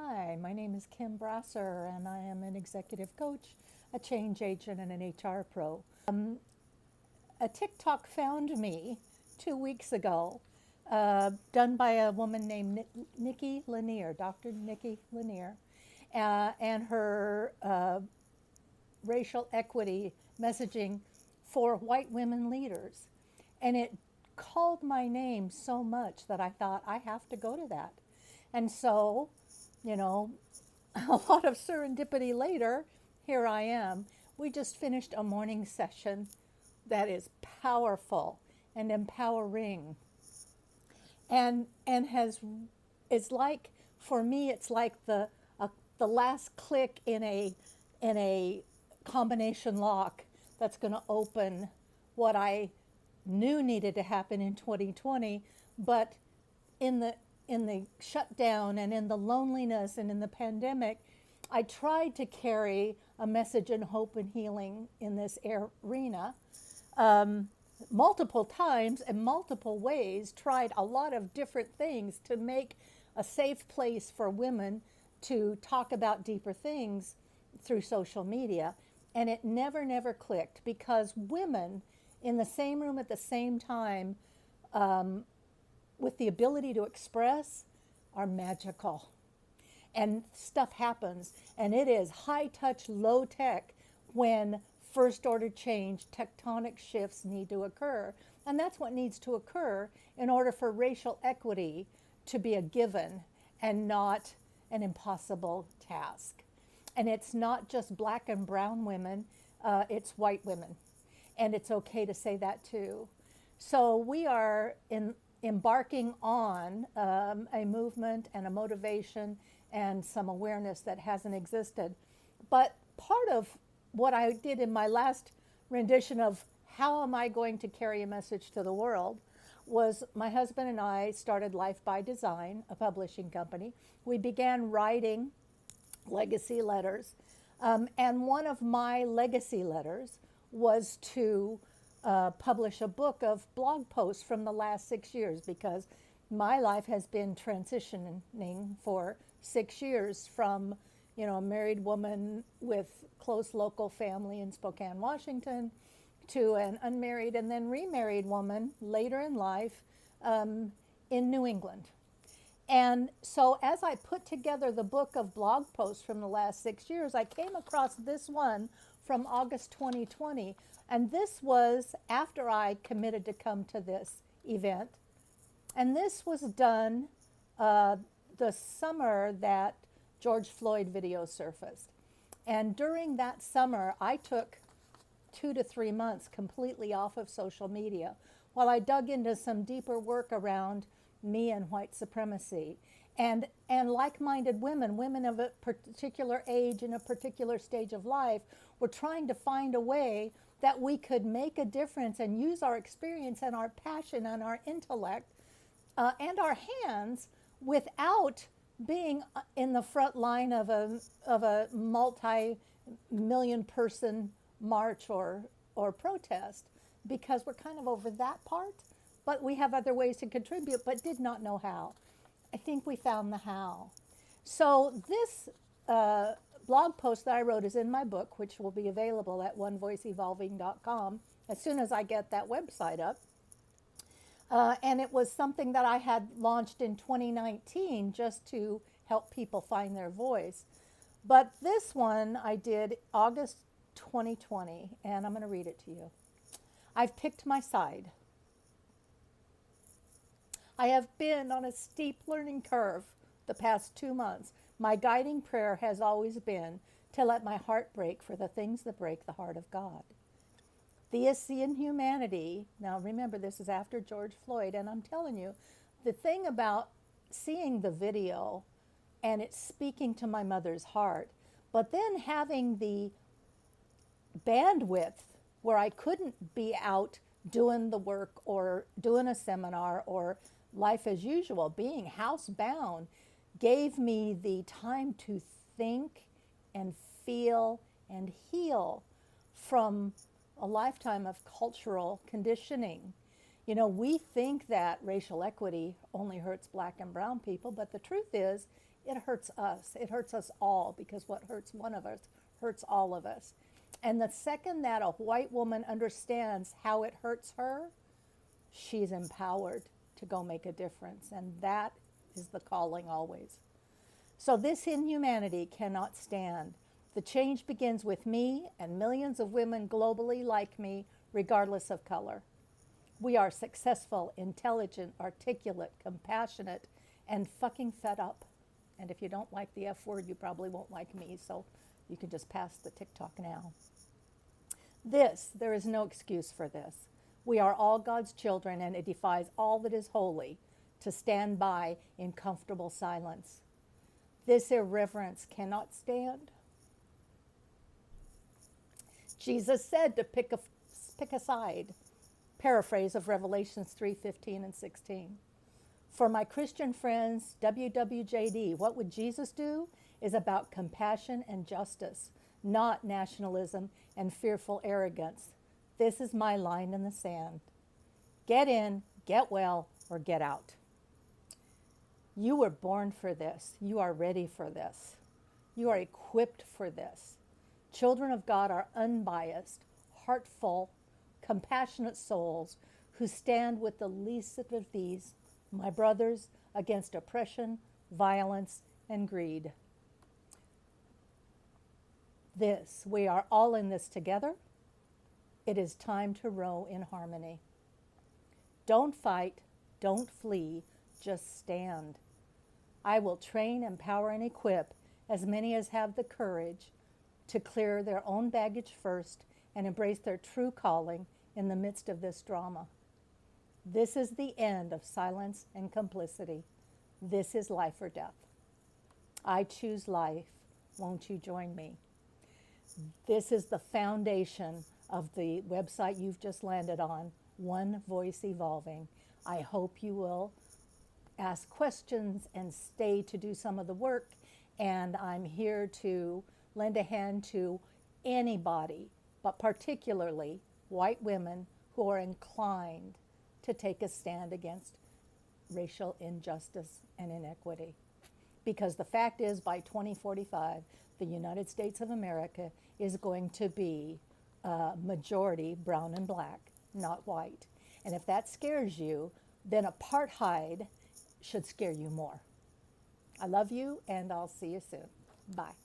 Hi, my name is Kim Brasser, and I am an executive coach, a change agent, and an HR pro. A TikTok found me 2 weeks ago, done by a woman named Nikki Lanier, Dr. Nikki Lanier, and her racial equity messaging for white women leaders. And it called my name so much that I thought, I have to go to that. And so, you know, a lot of serendipity later, here I am. We just finished a morning session that is powerful and empowering, and has it's like, for me it's like the last click in a combination lock that's going to open what I knew needed to happen in 2020, but in the shutdown and in the loneliness and in the pandemic, I tried to carry a message and hope and healing in this arena, multiple times and multiple ways, tried a lot of different things to make a safe place for women to talk about deeper things through social media. And it never clicked, because women in the same room at the same time, with the ability to express, are magical. And stuff happens, and it is high touch, low tech when first order change, tectonic shifts need to occur. And that's what needs to occur in order for racial equity to be a given and not an impossible task. And it's not just black and brown women, it's white women. And it's okay to say that too. So we are embarking on a movement and a motivation and some awareness that hasn't existed. But part of what I did in my last rendition of how am I going to carry a message to the world was, my husband and I started Life by Design, a publishing company. We began writing legacy letters. And one of my legacy letters was to publish a book of blog posts from the last 6 years, because my life has been transitioning for 6 years from, a married woman with close local family in Spokane, Washington, to an unmarried and then remarried woman later in life, in New England. And so as I put together the book of blog posts from the last 6 years, I came across this one from August 2020. And this was after I committed to come to this event. And this was done the summer that George Floyd video surfaced. And during that summer, I took 2 to 3 months completely off of social media while I dug into some deeper work around me and white supremacy. And like-minded women of a particular age in a particular stage of life, were trying to find a way that we could make a difference and use our experience and our passion and our intellect and our hands without being in the front line of a multi-million person march or protest, because we're kind of over that part, but we have other ways to contribute, but did not know how. I think we found the how. So this blog post that I wrote is in my book, which will be available at onevoiceevolving.com as soon as I get that website up. And it was something that I had launched in 2019 just to help people find their voice. But this one I did August 2020, and I'm going to read it to you. I've picked my side. I have been on a steep learning curve the past 2 months. My guiding prayer has always been to let my heart break for the things that break the heart of God. Theism in humanity, now remember this is after George Floyd, and I'm telling you, the thing about seeing the video and it's speaking to my mother's heart, but then having the bandwidth where I couldn't be out doing the work or doing a seminar or life as usual, being housebound, gave me the time to think and feel and heal from a lifetime of cultural conditioning. You know, we think that racial equity only hurts black and brown people, but the truth is it hurts us. It hurts us all, because what hurts one of us hurts all of us. And the second that a white woman understands how it hurts her, she's empowered to go make a difference. And that is the calling always. So this inhumanity cannot stand. The change begins with me and millions of women globally like me, regardless of color. We are successful, intelligent, articulate, compassionate, and fucking fed up. And if you don't like the F word, you probably won't like me, so you can just pass the TikTok now. There is no excuse for this. We are all God's children, and it defies all that is holy to stand by in comfortable silence. This irreverence cannot stand. Jesus said to pick a side. Paraphrase of Revelations 3:15 and 16. For my Christian friends, WWJD, what would Jesus do is about compassion and justice, not nationalism and fearful arrogance. This is my line in the sand. Get in, get well, or get out. You were born for this. You are ready for this. You are equipped for this. Children of God are unbiased, heartful, compassionate souls who stand with the least of these, my brothers, against oppression, violence, and greed. We are all in this together. It is time to row in harmony. Don't fight, don't flee, just stand. I will train, empower, and equip as many as have the courage to clear their own baggage first and embrace their true calling in the midst of this drama. This is the end of silence and complicity. This is life or death. I choose life. Won't you join me? This is the foundation of the website you've just landed on, One Voice Evolving. I hope you will ask questions and stay to do some of the work. And I'm here to lend a hand to anybody, but particularly white women who are inclined to take a stand against racial injustice and inequity. Because the fact is, by 2045, the United States of America is going to be majority brown and black, not white. And if that scares you, then apartheid should scare you more. I love you, and I'll see you soon. Bye.